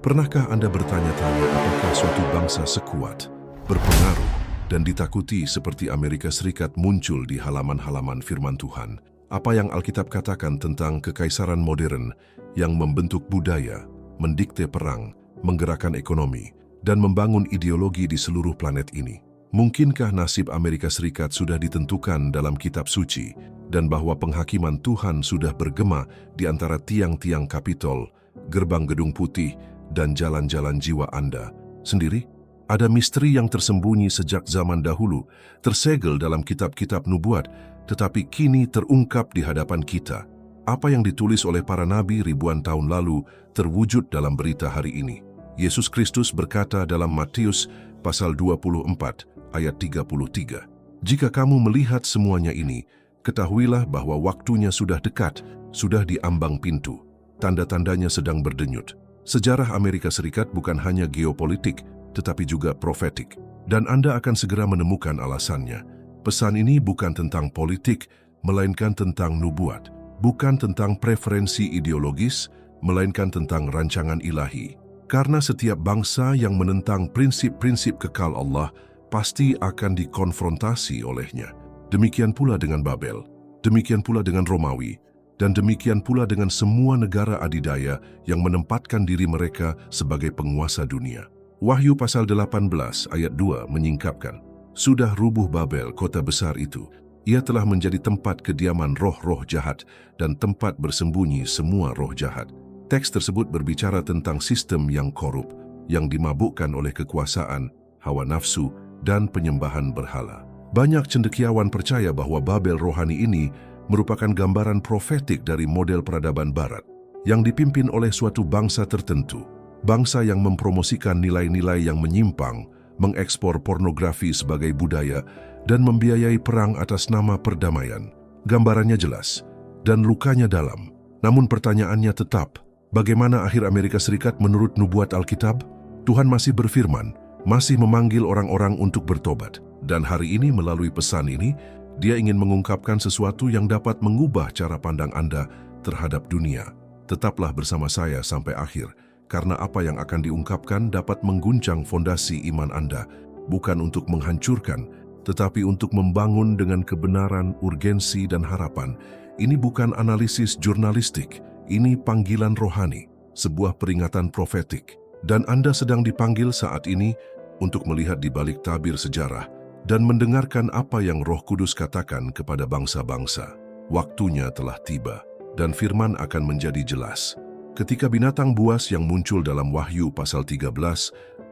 Pernahkah Anda bertanya-tanya apakah suatu bangsa sekuat, berpengaruh, dan ditakuti seperti Amerika Serikat muncul di halaman-halaman firman Tuhan? Apa yang Alkitab katakan tentang kekaisaran modern yang membentuk budaya, mendikte perang, menggerakkan ekonomi, dan membangun ideologi di seluruh planet ini? Mungkinkah nasib Amerika Serikat sudah ditentukan dalam kitab suci dan bahwa penghakiman Tuhan sudah bergema di antara tiang-tiang Kapitol, gerbang Gedung Putih, dan jalan-jalan jiwa Anda sendiri? Ada misteri yang tersembunyi sejak zaman dahulu, tersegel dalam kitab-kitab nubuat, tetapi kini terungkap di hadapan kita. Apa yang ditulis oleh para nabi ribuan tahun lalu terwujud dalam berita hari ini. Yesus Kristus berkata dalam Matius pasal 24 ayat 33, "Jika kamu melihat semuanya ini, ketahuilah bahwa waktunya sudah dekat, sudah di ambang pintu. Tanda-tandanya sedang berdenyut." Sejarah Amerika Serikat bukan hanya geopolitik, tetapi juga profetik. Dan Anda akan segera menemukan alasannya. Pesan ini bukan tentang politik, melainkan tentang nubuat. Bukan tentang preferensi ideologis, melainkan tentang rancangan ilahi. Karena setiap bangsa yang menentang prinsip-prinsip kekal Allah pasti akan dikonfrontasi olehnya. Demikian pula dengan Babel, demikian pula dengan Romawi, dan demikian pula dengan semua negara adidaya yang menempatkan diri mereka sebagai penguasa dunia. Wahyu pasal 18 ayat 2 menyingkapkan, "Sudah rubuh Babel, kota besar itu. Ia telah menjadi tempat kediaman roh-roh jahat dan tempat bersembunyi semua roh jahat." Teks tersebut berbicara tentang sistem yang korup, yang dimabukkan oleh kekuasaan, hawa nafsu, dan penyembahan berhala. Banyak cendekiawan percaya bahwa Babel rohani ini merupakan gambaran profetik dari model peradaban barat yang dipimpin oleh suatu bangsa tertentu, bangsa yang mempromosikan nilai-nilai yang menyimpang, mengekspor pornografi sebagai budaya, dan membiayai perang atas nama perdamaian. Gambarannya jelas, dan lukanya dalam. Namun pertanyaannya tetap, bagaimana akhir Amerika Serikat menurut nubuat Alkitab? Tuhan masih berfirman, masih memanggil orang-orang untuk bertobat. Dan hari ini melalui pesan ini, Dia ingin mengungkapkan sesuatu yang dapat mengubah cara pandang Anda terhadap dunia. Tetaplah bersama saya sampai akhir, karena apa yang akan diungkapkan dapat mengguncang fondasi iman Anda, bukan untuk menghancurkan, tetapi untuk membangun dengan kebenaran, urgensi, dan harapan. Ini bukan analisis jurnalistik, ini panggilan rohani, sebuah peringatan profetik. Dan Anda sedang dipanggil saat ini untuk melihat di balik tabir sejarah, dan mendengarkan apa yang Roh Kudus katakan kepada bangsa-bangsa. Waktunya telah tiba, dan firman akan menjadi jelas. Ketika binatang buas yang muncul dalam Wahyu pasal 13,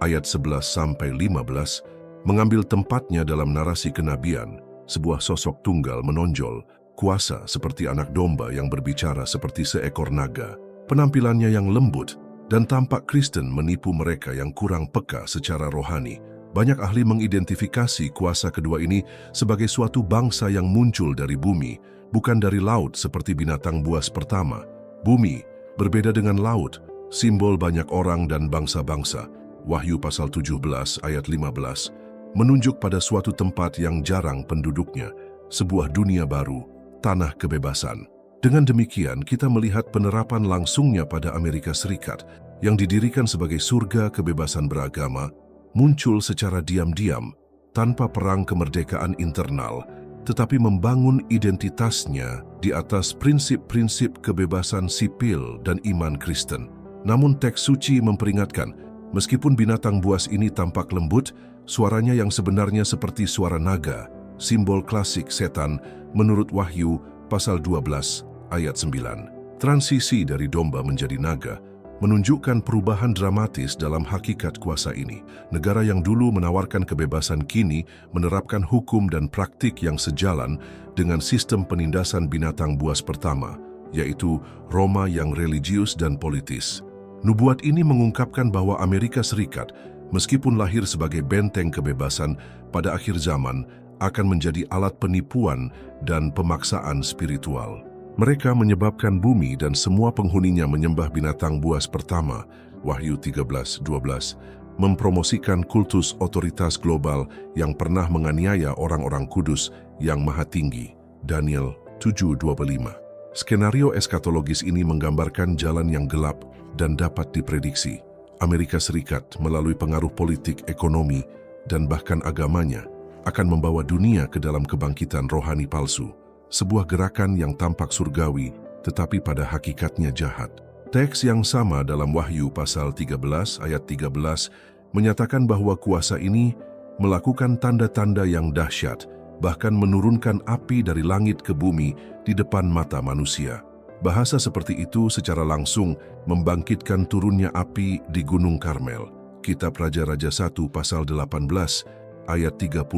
ayat 11-15, mengambil tempatnya dalam narasi kenabian, sebuah sosok tunggal menonjol, kuasa seperti anak domba yang berbicara seperti seekor naga. Penampilannya yang lembut, dan tampak Kristen menipu mereka yang kurang peka secara rohani. Banyak ahli mengidentifikasi kuasa kedua ini sebagai suatu bangsa yang muncul dari bumi, bukan dari laut seperti binatang buas pertama. Bumi, berbeda dengan laut, simbol banyak orang dan bangsa-bangsa. Wahyu pasal 17 ayat 15, menunjuk pada suatu tempat yang jarang penduduknya, sebuah dunia baru, tanah kebebasan. Dengan demikian, kita melihat penerapan langsungnya pada Amerika Serikat, yang didirikan sebagai surga kebebasan beragama, muncul secara diam-diam, tanpa perang kemerdekaan internal, tetapi membangun identitasnya di atas prinsip-prinsip kebebasan sipil dan iman Kristen. Namun teks suci memperingatkan, meskipun binatang buas ini tampak lembut, suaranya yang sebenarnya seperti suara naga, simbol klasik setan menurut Wahyu pasal 12 ayat 9. Transisi dari domba menjadi naga menunjukkan perubahan dramatis dalam hakikat kuasa ini. Negara yang dulu menawarkan kebebasan kini menerapkan hukum dan praktik yang sejalan dengan sistem penindasan binatang buas pertama, yaitu Roma yang religius dan politis. Nubuat ini mengungkapkan bahwa Amerika Serikat, meskipun lahir sebagai benteng kebebasan, pada akhir zaman akan menjadi alat penipuan dan pemaksaan spiritual. Mereka menyebabkan bumi dan semua penghuninya menyembah binatang buas pertama, Wahyu 13:12, mempromosikan kultus otoritas global yang pernah menganiaya orang-orang kudus yang maha tinggi, Daniel 7:25. Skenario eskatologis ini menggambarkan jalan yang gelap dan dapat diprediksi. Amerika Serikat melalui pengaruh politik, ekonomi, dan bahkan agamanya akan membawa dunia ke dalam kebangkitan rohani palsu, sebuah gerakan yang tampak surgawi tetapi pada hakikatnya jahat. Teks yang sama dalam Wahyu pasal 13 ayat 13 menyatakan bahwa kuasa ini melakukan tanda-tanda yang dahsyat, bahkan menurunkan api dari langit ke bumi di depan mata manusia. Bahasa seperti itu secara langsung membangkitkan turunnya api di Gunung Karmel. Kitab Raja-Raja 1 pasal 18 ayat 38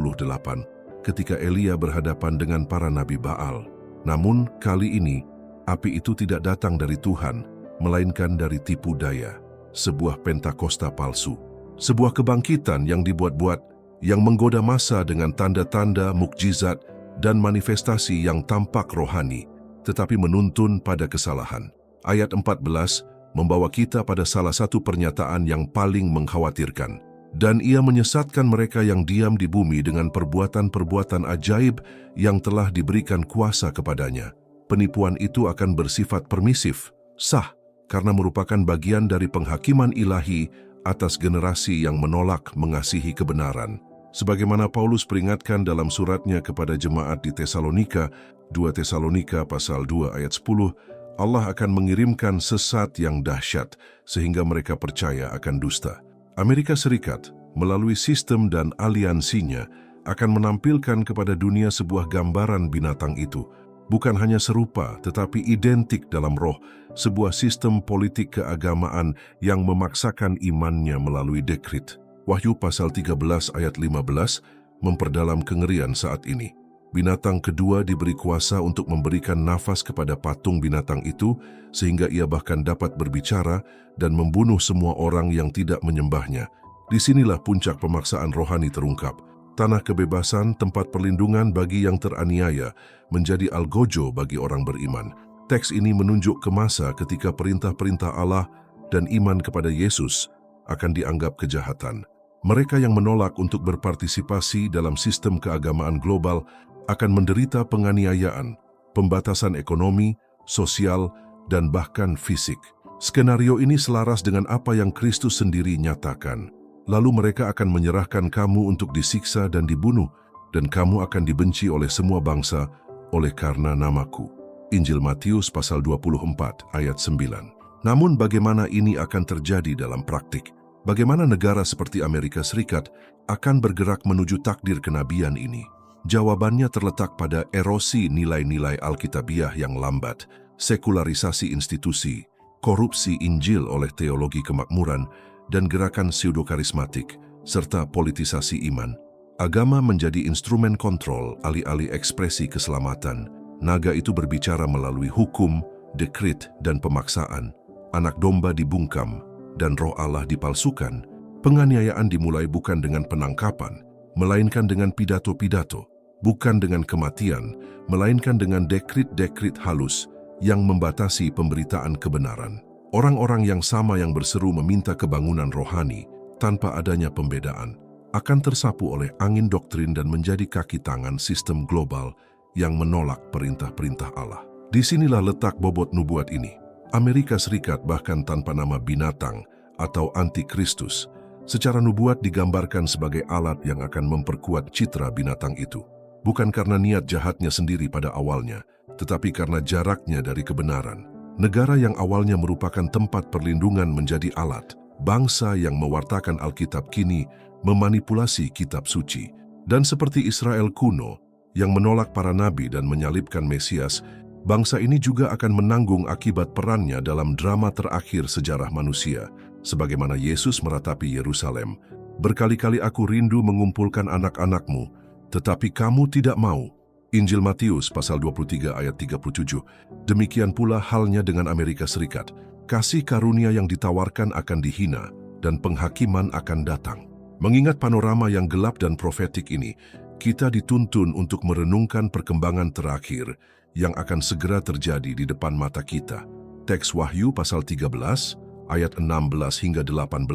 ketika Elia berhadapan dengan para nabi Baal. Namun kali ini api itu tidak datang dari Tuhan, melainkan dari tipu daya, sebuah pentakosta palsu. Sebuah kebangkitan yang dibuat-buat, yang menggoda massa dengan tanda-tanda, mukjizat, dan manifestasi yang tampak rohani, tetapi menuntun pada kesalahan. Ayat 14 membawa kita pada salah satu pernyataan yang paling mengkhawatirkan. Dan ia menyesatkan mereka yang diam di bumi dengan perbuatan-perbuatan ajaib yang telah diberikan kuasa kepadanya. Penipuan itu akan bersifat permisif, sah, karena merupakan bagian dari penghakiman ilahi atas generasi yang menolak mengasihi kebenaran. Sebagaimana Paulus peringatkan dalam suratnya kepada jemaat di Tesalonika, 2 Tesalonika pasal 2 ayat 10, Allah akan mengirimkan sesat yang dahsyat sehingga mereka percaya akan dusta. Amerika Serikat melalui sistem dan aliansinya akan menampilkan kepada dunia sebuah gambaran binatang itu. Bukan hanya serupa tetapi identik dalam roh, sebuah sistem politik keagamaan yang memaksakan imannya melalui dekrit. Wahyu pasal 13 ayat 15 memperdalam kengerian saat ini. Binatang kedua diberi kuasa untuk memberikan nafas kepada patung binatang itu sehingga ia bahkan dapat berbicara dan membunuh semua orang yang tidak menyembahnya. Disinilah puncak pemaksaan rohani terungkap. Tanah kebebasan, tempat perlindungan bagi yang teraniaya, menjadi algojo bagi orang beriman. Teks ini menunjuk ke masa ketika perintah-perintah Allah dan iman kepada Yesus akan dianggap kejahatan. Mereka yang menolak untuk berpartisipasi dalam sistem keagamaan global akan menderita penganiayaan, pembatasan ekonomi, sosial, dan bahkan fisik. Skenario ini selaras dengan apa yang Kristus sendiri nyatakan. Lalu mereka akan menyerahkan kamu untuk disiksa dan dibunuh, dan kamu akan dibenci oleh semua bangsa oleh karena namaku. Injil Matius pasal 24 ayat 9. Namun bagaimana ini akan terjadi dalam praktik? Bagaimana negara seperti Amerika Serikat akan bergerak menuju takdir kenabian ini? Jawabannya terletak pada erosi nilai-nilai Alkitabiah yang lambat, sekularisasi institusi, korupsi Injil oleh teologi kemakmuran, dan gerakan pseudokarismatik, serta politisasi iman. Agama menjadi instrumen kontrol alih-alih ekspresi keselamatan. Naga itu berbicara melalui hukum, dekrit, dan pemaksaan. Anak domba dibungkam, dan roh Allah dipalsukan. Penganiayaan dimulai bukan dengan penangkapan, melainkan dengan pidato-pidato, bukan dengan kematian, melainkan dengan dekrit-dekrit halus yang membatasi pemberitaan kebenaran. Orang-orang yang sama yang berseru meminta kebangunan rohani tanpa adanya pembedaan akan tersapu oleh angin doktrin dan menjadi kaki tangan sistem global yang menolak perintah-perintah Allah. Disinilah letak bobot nubuat ini. Amerika Serikat bahkan tanpa nama binatang atau antikristus, secara nubuat digambarkan sebagai alat yang akan memperkuat citra binatang itu. Bukan karena niat jahatnya sendiri pada awalnya, tetapi karena jaraknya dari kebenaran. Negara yang awalnya merupakan tempat perlindungan menjadi alat. Bangsa yang mewartakan Alkitab kini memanipulasi kitab suci. Dan seperti Israel kuno yang menolak para nabi dan menyalibkan Mesias, bangsa ini juga akan menanggung akibat perannya dalam drama terakhir sejarah manusia. Sebagaimana Yesus meratapi Yerusalem, "Berkali-kali aku rindu mengumpulkan anak-anakmu, tetapi kamu tidak mau." Injil Matius pasal 23 ayat 37. Demikian pula halnya dengan Amerika Serikat. Kasih karunia yang ditawarkan akan dihina dan penghakiman akan datang. Mengingat panorama yang gelap dan profetik ini, kita dituntun untuk merenungkan perkembangan terakhir yang akan segera terjadi di depan mata kita. Teks Wahyu pasal 13 ayat 16 hingga 18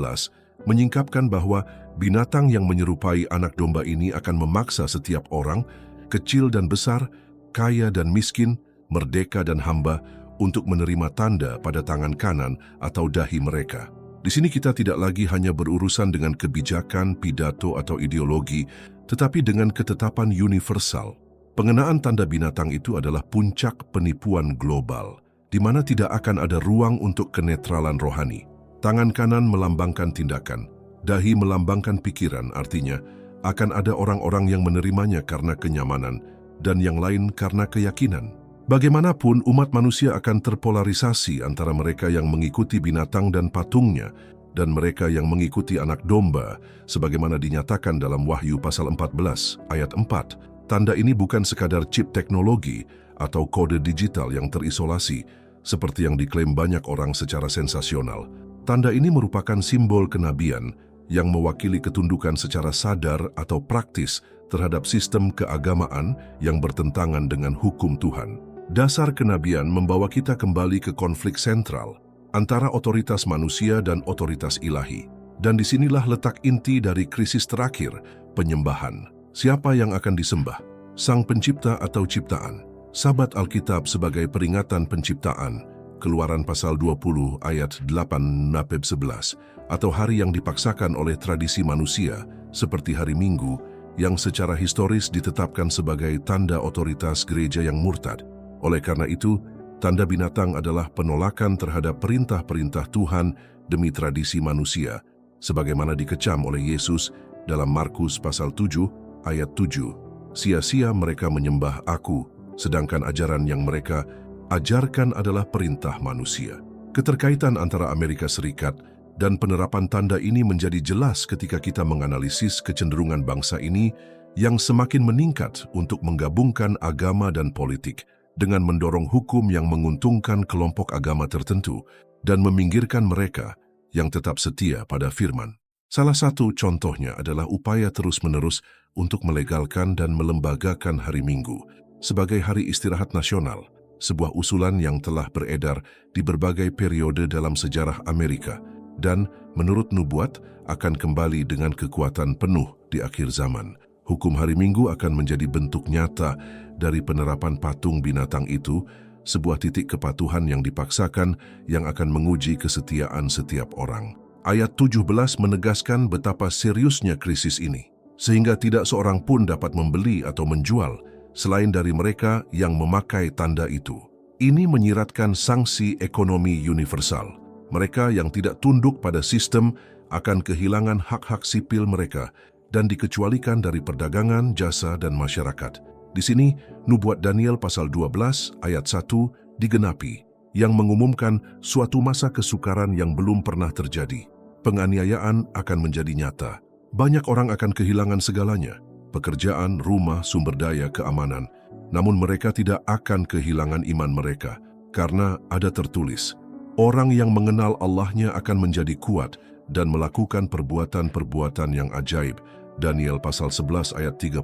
menyingkapkan bahwa binatang yang menyerupai anak domba ini akan memaksa setiap orang, kecil dan besar, kaya dan miskin, merdeka dan hamba, untuk menerima tanda pada tangan kanan atau dahi mereka. Di sini kita tidak lagi hanya berurusan dengan kebijakan, pidato, atau ideologi, tetapi dengan ketetapan universal. Pengenaan tanda binatang itu adalah puncak penipuan global, di mana tidak akan ada ruang untuk kenetralan rohani. Tangan kanan melambangkan tindakan, dahi melambangkan pikiran, artinya akan ada orang-orang yang menerimanya karena kenyamanan, dan yang lain karena keyakinan. Bagaimanapun, umat manusia akan terpolarisasi antara mereka yang mengikuti binatang dan patungnya, dan mereka yang mengikuti anak domba, sebagaimana dinyatakan dalam Wahyu pasal 14 ayat 4. Tanda ini bukan sekadar chip teknologi atau kode digital yang terisolasi, seperti yang diklaim banyak orang secara sensasional. Tanda ini merupakan simbol kenabian yang mewakili ketundukan secara sadar atau praktis terhadap sistem keagamaan yang bertentangan dengan hukum Tuhan. Dasar kenabian membawa kita kembali ke konflik sentral antara otoritas manusia dan otoritas ilahi. Dan disinilah letak inti dari krisis terakhir, penyembahan. Siapa yang akan disembah? Sang Pencipta atau ciptaan? Sabat Alkitab sebagai peringatan penciptaan, Keluaran pasal 20 ayat 8-11, atau hari yang dipaksakan oleh tradisi manusia, seperti hari Minggu, yang secara historis ditetapkan sebagai tanda otoritas gereja yang murtad. Oleh karena itu, tanda binatang adalah penolakan terhadap perintah-perintah Tuhan demi tradisi manusia, sebagaimana dikecam oleh Yesus dalam Markus pasal 7 ayat 7. Sia-sia mereka menyembah aku, sedangkan ajaran yang mereka ajarkan adalah perintah manusia. Keterkaitan antara Amerika Serikat dan penerapan tanda ini menjadi jelas ketika kita menganalisis kecenderungan bangsa ini yang semakin meningkat untuk menggabungkan agama dan politik dengan mendorong hukum yang menguntungkan kelompok agama tertentu dan meminggirkan mereka yang tetap setia pada firman. Salah satu contohnya adalah upaya terus-menerus untuk melegalkan dan melembagakan hari Minggu sebagai hari istirahat nasional, sebuah usulan yang telah beredar di berbagai periode dalam sejarah Amerika dan menurut nubuat akan kembali dengan kekuatan penuh di akhir zaman. Hukum hari Minggu akan menjadi bentuk nyata dari penerapan patung binatang itu, sebuah titik kepatuhan yang dipaksakan yang akan menguji kesetiaan setiap orang. Ayat 17 menegaskan betapa seriusnya krisis ini, sehingga tidak seorang pun dapat membeli atau menjual selain dari mereka yang memakai tanda itu. Ini menyiratkan sanksi ekonomi universal. Mereka yang tidak tunduk pada sistem akan kehilangan hak-hak sipil mereka dan dikecualikan dari perdagangan, jasa, dan masyarakat. Di sini, nubuat Daniel pasal 12 ayat 1 digenapi, yang mengumumkan suatu masa kesukaran yang belum pernah terjadi. Penganiayaan akan menjadi nyata. Banyak orang akan kehilangan segalanya, pekerjaan, rumah, sumber daya, keamanan. Namun mereka tidak akan kehilangan iman mereka, karena ada tertulis, orang yang mengenal Allahnya akan menjadi kuat dan melakukan perbuatan-perbuatan yang ajaib. Daniel pasal 11 ayat 32.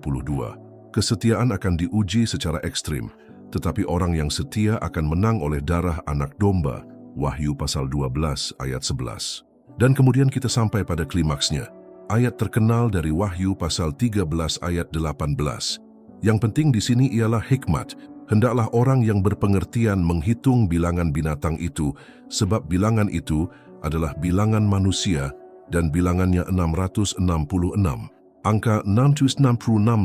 Kesetiaan akan diuji secara ekstrim, tetapi orang yang setia akan menang oleh darah anak domba. Wahyu pasal 12 ayat 11. Dan kemudian kita sampai pada klimaksnya, ayat terkenal dari Wahyu pasal 13 ayat 18. Yang penting di sini ialah hikmat. Hendaklah orang yang berpengertian menghitung bilangan binatang itu, sebab bilangan itu adalah bilangan manusia dan bilangannya 666. Angka 666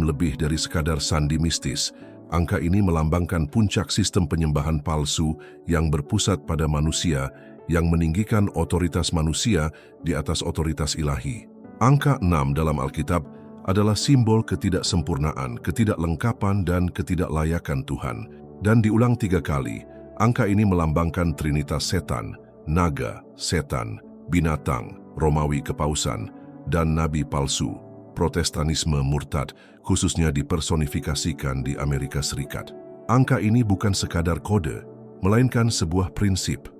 lebih dari sekadar sandi mistis. Angka ini melambangkan puncak sistem penyembahan palsu yang berpusat pada manusia, yang meninggikan otoritas manusia di atas otoritas ilahi. Angka 6 dalam Alkitab adalah simbol ketidaksempurnaan, ketidaklengkapan, dan ketidaklayakan Tuhan. Dan diulang 3 kali, angka ini melambangkan trinitas setan, naga, setan, binatang, Romawi kepausan, dan nabi palsu. Protestanisme murtad khususnya dipersonifikasikan di Amerika Serikat. Angka ini bukan sekadar kode, melainkan sebuah prinsip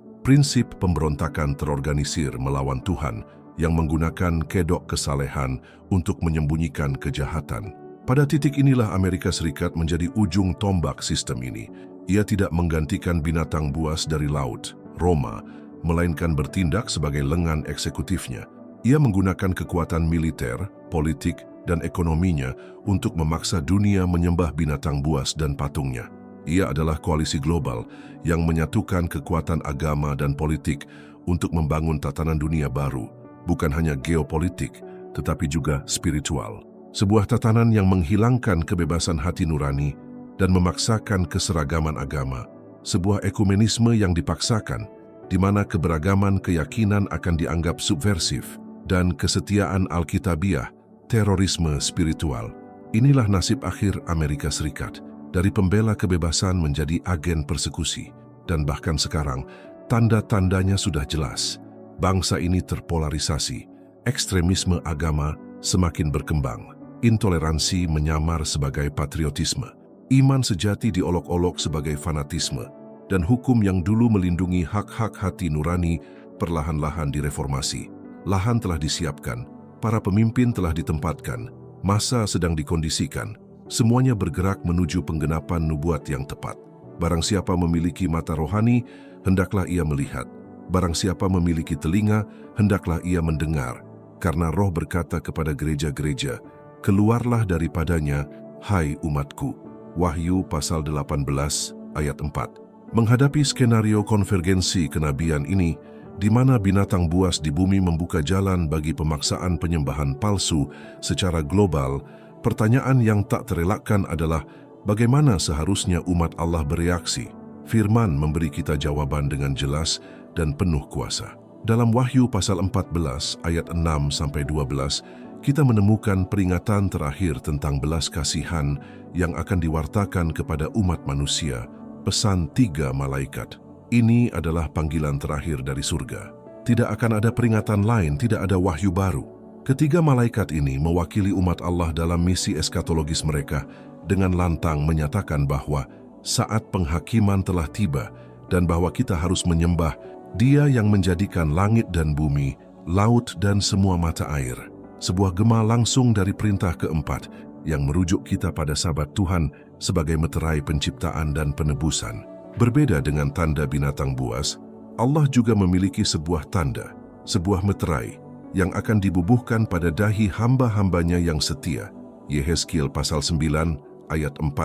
pemberontakan terorganisir melawan Tuhan yang menggunakan kedok kesalehan untuk menyembunyikan kejahatan. Pada titik inilah Amerika Serikat menjadi ujung tombak sistem ini. Ia tidak menggantikan binatang buas dari laut, Roma, melainkan bertindak sebagai lengan eksekutifnya. Ia menggunakan kekuatan militer, politik, dan ekonominya untuk memaksa dunia menyembah binatang buas dan patungnya. Ia adalah koalisi global yang menyatukan kekuatan agama dan politik untuk membangun tatanan dunia baru, bukan hanya geopolitik, tetapi juga spiritual. Sebuah tatanan yang menghilangkan kebebasan hati nurani dan memaksakan keseragaman agama. Sebuah ekumenisme yang dipaksakan, di mana keberagaman keyakinan akan dianggap subversif, dan kesetiaan Alkitabiah, terorisme spiritual. Inilah nasib akhir Amerika Serikat, dari pembela kebebasan menjadi agen persekusi. Dan bahkan sekarang, tanda-tandanya sudah jelas. Bangsa ini terpolarisasi, ekstremisme agama semakin berkembang, intoleransi menyamar sebagai patriotisme, iman sejati diolok-olok sebagai fanatisme, dan hukum yang dulu melindungi hak-hak hati nurani perlahan-lahan direformasi. Lahan telah disiapkan, para pemimpin telah ditempatkan, masa sedang dikondisikan, semuanya bergerak menuju penggenapan nubuat yang tepat. Barang siapa memiliki mata rohani, hendaklah ia melihat. Barang siapa memiliki telinga, hendaklah ia mendengar. Karena Roh berkata kepada gereja-gereja, "Keluarlah daripadanya, hai umatku." Wahyu pasal 18 ayat 4. Menghadapi skenario konvergensi kenabian ini, di mana binatang buas di bumi membuka jalan bagi pemaksaan penyembahan palsu secara global, pertanyaan yang tak terelakkan adalah bagaimana seharusnya umat Allah bereaksi. Firman memberi kita jawaban dengan jelas dan penuh kuasa. Dalam Wahyu pasal 14 ayat 6-12, kita menemukan peringatan terakhir tentang belas kasihan yang akan diwartakan kepada umat manusia, pesan 3 malaikat. Ini adalah panggilan terakhir dari surga. Tidak akan ada peringatan lain, tidak ada wahyu baru. Ketiga malaikat ini mewakili umat Allah dalam misi eskatologis mereka dengan lantang menyatakan bahwa saat penghakiman telah tiba dan bahwa kita harus menyembah Dia yang menjadikan langit dan bumi, laut dan semua mata air. Sebuah gema langsung dari perintah keempat yang merujuk kita pada Sabat Tuhan sebagai meterai penciptaan dan penebusan. Berbeda dengan tanda binatang buas, Allah juga memiliki sebuah tanda, sebuah meterai yang akan dibubuhkan pada dahi hamba-hambanya yang setia. Yehezkiel pasal 9 ayat 4,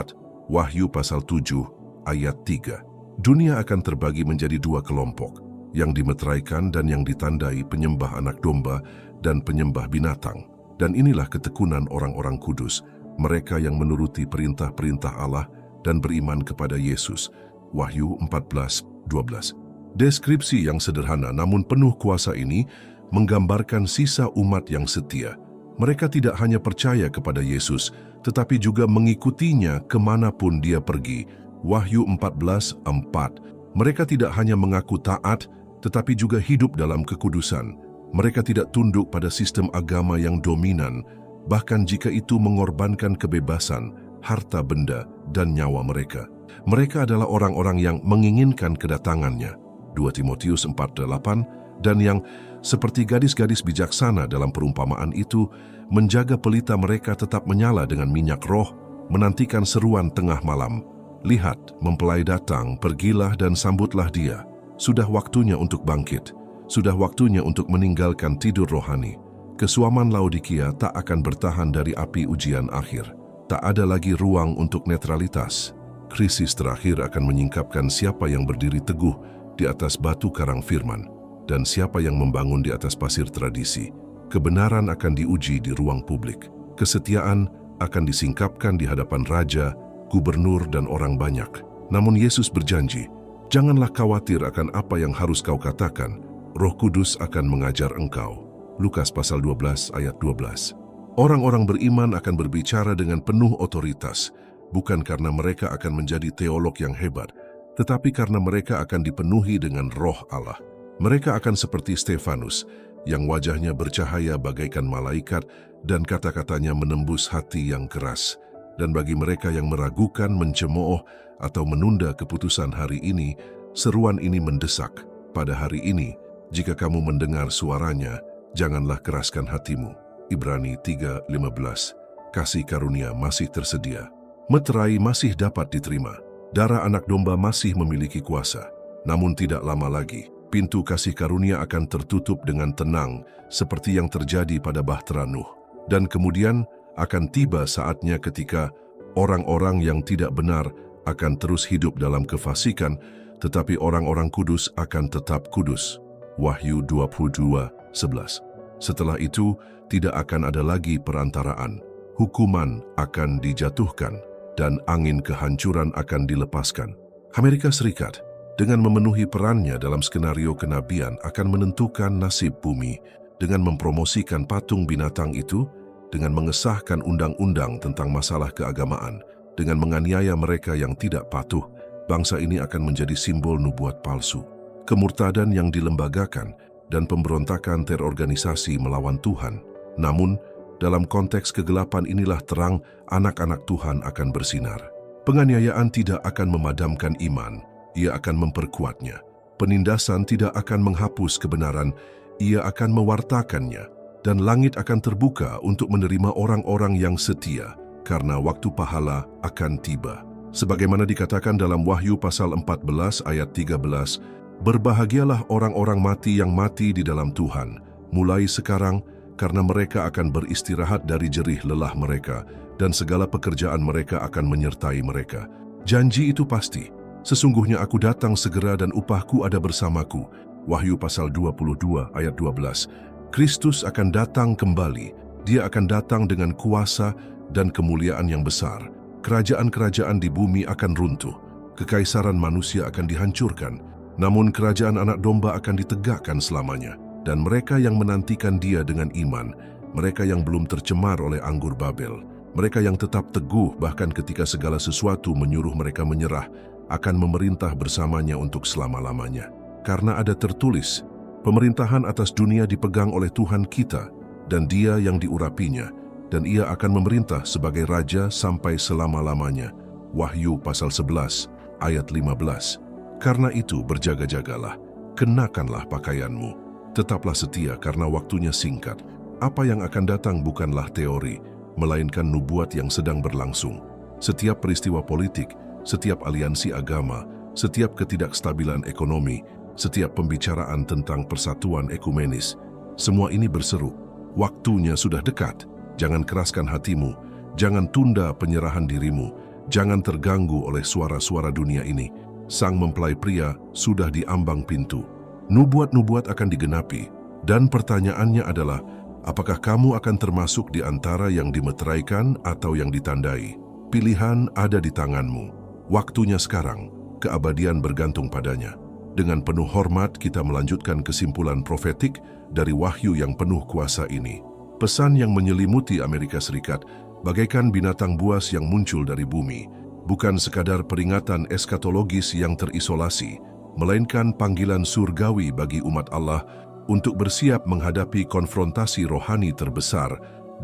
Wahyu pasal 7 ayat 3. Dunia akan terbagi menjadi 2 kelompok, yang dimeteraikan dan yang ditandai penyembah anak domba dan penyembah binatang. Dan inilah ketekunan orang-orang kudus, mereka yang menuruti perintah-perintah Allah dan beriman kepada Yesus. Wahyu 14:12. Deskripsi yang sederhana namun penuh kuasa ini menggambarkan sisa umat yang setia. Mereka tidak hanya percaya kepada Yesus, tetapi juga mengikutinya kemanapun Dia pergi. Wahyu 14:4. Mereka tidak hanya mengaku taat, tetapi juga hidup dalam kekudusan. Mereka tidak tunduk pada sistem agama yang dominan, bahkan jika itu mengorbankan kebebasan, harta benda, dan nyawa mereka. Mereka adalah orang-orang yang menginginkan kedatangannya. 2 Timotius 4:8, dan yang seperti gadis-gadis bijaksana dalam perumpamaan itu, menjaga pelita mereka tetap menyala dengan minyak roh, menantikan seruan tengah malam. Lihat, mempelai datang, pergilah dan sambutlah Dia. Sudah waktunya untuk bangkit. Sudah waktunya untuk meninggalkan tidur rohani. Kesuaman Laodikia tak akan bertahan dari api ujian akhir. Tak ada lagi ruang untuk netralitas. Krisis terakhir akan menyingkapkan siapa yang berdiri teguh di atas batu karang firman dan siapa yang membangun di atas pasir tradisi. Kebenaran akan diuji di ruang publik. Kesetiaan akan disingkapkan di hadapan raja, gubernur, dan orang banyak. Namun Yesus berjanji, janganlah khawatir akan apa yang harus kau katakan. Roh Kudus akan mengajar engkau. Lukas pasal 12 ayat 12. Orang-orang beriman akan berbicara dengan penuh otoritas, bukan karena mereka akan menjadi teolog yang hebat, tetapi karena mereka akan dipenuhi dengan Roh Allah. Mereka akan seperti Stefanus, yang wajahnya bercahaya bagaikan malaikat dan kata-katanya menembus hati yang keras. Dan bagi mereka yang meragukan, mencemooh, atau menunda keputusan hari ini, seruan ini mendesak. Pada hari ini, jika kamu mendengar suaranya, janganlah keraskan hatimu. Ibrani 3:15. Kasih karunia masih tersedia. Meterai masih dapat diterima. Darah anak domba masih memiliki kuasa. Namun tidak lama lagi, pintu kasih karunia akan tertutup dengan tenang, seperti yang terjadi pada Bahtera Nuh. Dan kemudian akan tiba saatnya ketika orang-orang yang tidak benar akan terus hidup dalam kefasikan, tetapi orang-orang kudus akan tetap kudus. Wahyu 22:11. Setelah itu, tidak akan ada lagi perantaraan, hukuman akan dijatuhkan, dan angin kehancuran akan dilepaskan. Amerika Serikat, dengan memenuhi perannya dalam skenario kenabian, akan menentukan nasib bumi dengan mempromosikan patung binatang itu, dengan mengesahkan undang-undang tentang masalah keagamaan, dengan menganiaya mereka yang tidak patuh. Bangsa ini akan menjadi simbol nubuat palsu, kemurtadan yang dilembagakan, dan pemberontakan terorganisasi melawan Tuhan. Namun, dalam konteks kegelapan inilah terang anak-anak Tuhan akan bersinar. Penganiayaan tidak akan memadamkan iman, ia akan memperkuatnya. Penindasan tidak akan menghapus kebenaran, ia akan mewartakannya. Dan langit akan terbuka untuk menerima orang-orang yang setia, karena waktu pahala akan tiba. Sebagaimana dikatakan dalam Wahyu pasal 14 ayat 13, "Berbahagialah orang-orang mati yang mati di dalam Tuhan, mulai sekarang, karena mereka akan beristirahat dari jerih lelah mereka, dan segala pekerjaan mereka akan menyertai mereka." Janji itu pasti. "Sesungguhnya aku datang segera dan upahku ada bersamaku." Wahyu pasal 22 ayat 12. Kristus akan datang kembali. Dia akan datang dengan kuasa dan kemuliaan yang besar. Kerajaan-kerajaan di bumi akan runtuh. Kekaisaran manusia akan dihancurkan. Namun kerajaan anak domba akan ditegakkan selamanya. Dan mereka yang menantikan dia dengan iman, mereka yang belum tercemar oleh anggur Babel, mereka yang tetap teguh bahkan ketika segala sesuatu menyuruh mereka menyerah, akan memerintah bersamanya untuk selama-lamanya. Karena ada tertulis, pemerintahan atas dunia dipegang oleh Tuhan kita, dan Dia yang diurapinya, dan Ia akan memerintah sebagai Raja sampai selama-lamanya. Wahyu pasal 11 ayat 15. Karena itu berjaga-jagalah, kenakanlah pakaianmu, tetaplah setia karena waktunya singkat. Apa yang akan datang bukanlah teori, melainkan nubuat yang sedang berlangsung. Setiap peristiwa politik, setiap aliansi agama, setiap ketidakstabilan ekonomi, setiap pembicaraan tentang persatuan ekumenis, semua ini berseru, waktunya sudah dekat. Jangan keraskan hatimu, jangan tunda penyerahan dirimu, jangan terganggu oleh suara-suara dunia ini. Sang mempelai pria sudah di ambang pintu. Nubuat-nubuat akan digenapi, dan pertanyaannya adalah, apakah kamu akan termasuk di antara yang dimeteraikan atau yang ditandai? Pilihan ada di tanganmu. Waktunya sekarang, keabadian bergantung padanya. Dengan penuh hormat kita melanjutkan kesimpulan profetik dari wahyu yang penuh kuasa ini. Pesan yang menyelimuti Amerika Serikat bagaikan binatang buas yang muncul dari bumi, bukan sekadar peringatan eskatologis yang terisolasi, melainkan panggilan surgawi bagi umat Allah untuk bersiap menghadapi konfrontasi rohani terbesar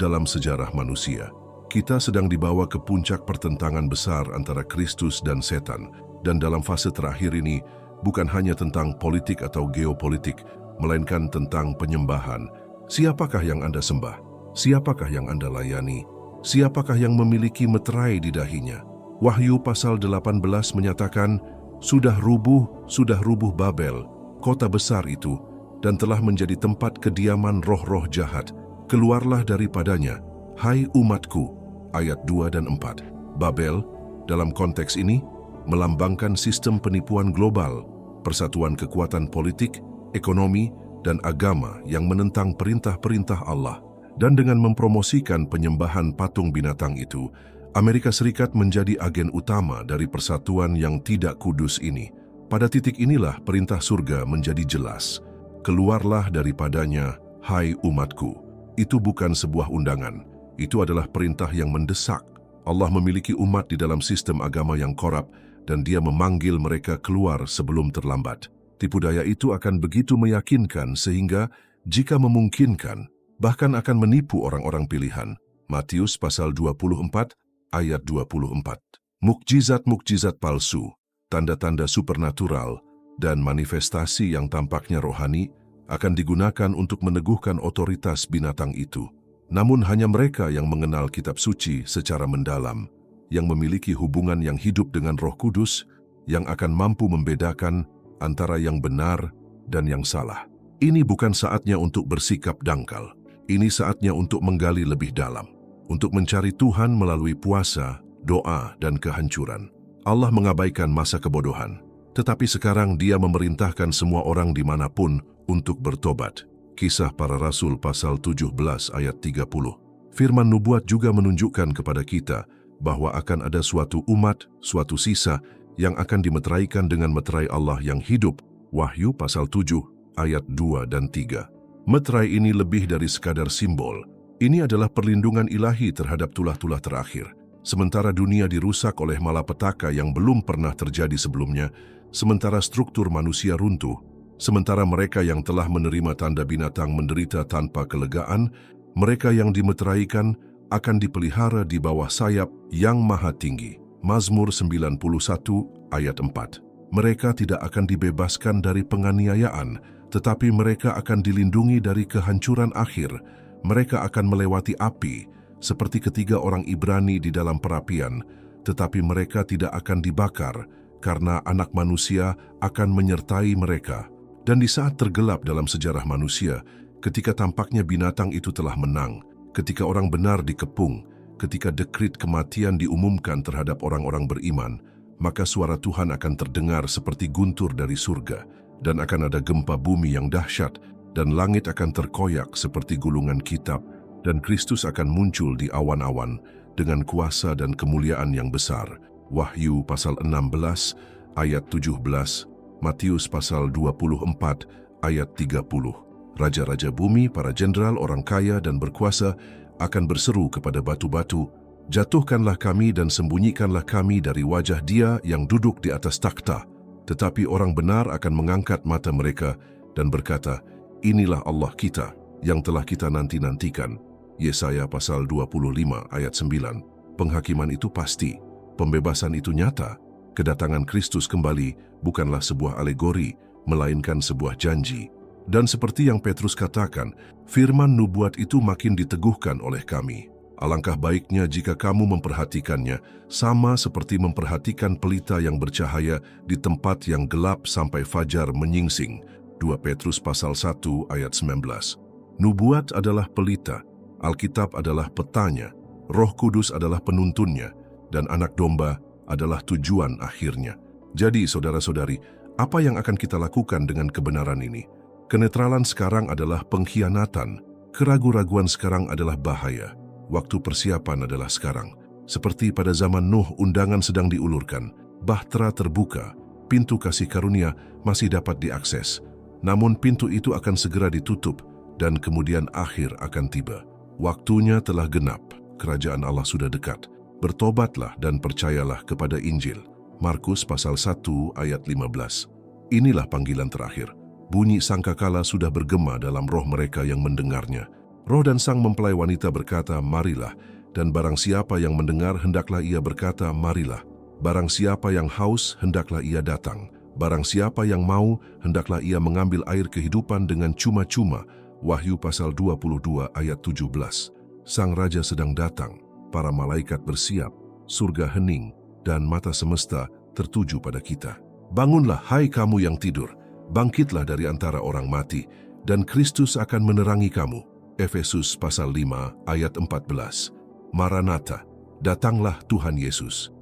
dalam sejarah manusia. Kita sedang dibawa ke puncak pertentangan besar antara Kristus dan setan, dan dalam fase terakhir ini, bukan hanya tentang politik atau geopolitik, melainkan tentang penyembahan. Siapakah yang Anda sembah? Siapakah yang Anda layani? Siapakah yang memiliki meterai di dahinya? Wahyu pasal 18 menyatakan, sudah rubuh Babel, kota besar itu, dan telah menjadi tempat kediaman roh-roh jahat. Keluarlah daripadanya, hai umatku. Ayat 2 dan 4. Babel, dalam konteks ini, melambangkan sistem penipuan global, persatuan kekuatan politik, ekonomi, dan agama yang menentang perintah-perintah Allah. Dan dengan mempromosikan penyembahan patung binatang itu, Amerika Serikat menjadi agen utama dari persatuan yang tidak kudus ini. Pada titik inilah perintah surga menjadi jelas. Keluarlah daripadanya, hai umatku. Itu bukan sebuah undangan, itu adalah perintah yang mendesak. Allah memiliki umat di dalam sistem agama yang korup, dan Dia memanggil mereka keluar sebelum terlambat. Tipu daya itu akan begitu meyakinkan sehingga, jika memungkinkan, bahkan akan menipu orang-orang pilihan. Matius pasal 24 ayat 24. Mukjizat-mukjizat palsu, tanda-tanda supernatural, dan manifestasi yang tampaknya rohani akan digunakan untuk meneguhkan otoritas binatang itu. Namun hanya mereka yang mengenal kitab suci secara mendalam, yang memiliki hubungan yang hidup dengan Roh Kudus, yang akan mampu membedakan antara yang benar dan yang salah. Ini bukan saatnya untuk bersikap dangkal. Ini saatnya untuk menggali lebih dalam, untuk mencari Tuhan melalui puasa, doa, dan kehancuran. Allah mengabaikan masa kebodohan, Tetapi sekarang Dia memerintahkan semua orang dimanapun untuk bertobat. Kisah Para Rasul pasal 17 ayat 30. Firman nubuat juga menunjukkan kepada kita bahwa akan ada suatu umat, suatu sisa yang akan dimeteraikan dengan meterai Allah yang hidup. Wahyu pasal 7 ayat 2 dan 3. Meterai ini lebih dari sekadar simbol. Ini adalah perlindungan ilahi terhadap tulah-tulah terakhir. Sementara dunia dirusak oleh malapetaka yang belum pernah terjadi sebelumnya, sementara struktur manusia runtuh, sementara mereka yang telah menerima tanda binatang menderita tanpa kelegaan, mereka yang dimeteraikan akan dipelihara di bawah sayap yang maha tinggi. Mazmur 91 ayat 4. Mereka tidak akan dibebaskan dari penganiayaan, tetapi mereka akan dilindungi dari kehancuran akhir. Mereka akan melewati api, seperti ketiga orang Ibrani di dalam perapian, tetapi mereka tidak akan dibakar, karena Anak Manusia akan menyertai mereka. Dan di saat tergelap dalam sejarah manusia, ketika tampaknya binatang itu telah menang, ketika orang benar dikepung, ketika dekrit kematian diumumkan terhadap orang-orang beriman, maka suara Tuhan akan terdengar seperti guntur dari surga, dan akan ada gempa bumi yang dahsyat, dan langit akan terkoyak seperti gulungan kitab, dan Kristus akan muncul di awan-awan dengan kuasa dan kemuliaan yang besar. Wahyu pasal 16 ayat 17, Matius pasal 24 ayat 30. Raja-raja bumi, para jenderal, orang kaya dan berkuasa akan berseru kepada batu-batu, "Jatuhkanlah kami dan sembunyikanlah kami dari wajah Dia yang duduk di atas takhta." Tetapi orang benar akan mengangkat mata mereka dan berkata, "Inilah Allah kita yang telah kita nanti-nantikan." Yesaya pasal 25 ayat 9. Penghakiman itu pasti, pembebasan itu nyata. Kedatangan Kristus kembali bukanlah sebuah alegori, melainkan sebuah janji. Dan seperti yang Petrus katakan, firman nubuat itu makin diteguhkan oleh kami. Alangkah baiknya jika kamu memperhatikannya, sama seperti memperhatikan pelita yang bercahaya di tempat yang gelap sampai fajar menyingsing. 2 Petrus pasal 1 ayat 19. Nubuat adalah pelita, Alkitab adalah petanya, Roh Kudus adalah penuntunnya, dan Anak Domba adalah tujuan akhirnya. Jadi, saudara-saudari, apa yang akan kita lakukan dengan kebenaran ini? Kenetralan sekarang adalah pengkhianatan, keraguan-raguan sekarang adalah bahaya, waktu persiapan adalah sekarang. Seperti pada zaman Nuh, undangan sedang diulurkan, bahtera terbuka, pintu kasih karunia masih dapat diakses. Namun pintu itu akan segera ditutup dan kemudian akhir akan tiba. Waktunya telah genap, kerajaan Allah sudah dekat. Bertobatlah dan percayalah kepada Injil. Markus pasal 1 ayat 15. Inilah panggilan terakhir. Bunyi sangkakala sudah bergema dalam roh mereka yang mendengarnya. Roh dan sang mempelai wanita berkata, "Marilah." Dan barang siapa yang mendengar, hendaklah ia berkata, "Marilah." Barang siapa yang haus, hendaklah ia datang. Barang siapa yang mau, hendaklah ia mengambil air kehidupan dengan cuma-cuma. Wahyu pasal 22 ayat 17. Sang Raja sedang datang, para malaikat bersiap, surga hening, dan mata semesta tertuju pada kita. Bangunlah, hai kamu yang tidur, bangkitlah dari antara orang mati, dan Kristus akan menerangi kamu. Efesus pasal 5 ayat 14. Maranatha, datanglah Tuhan Yesus.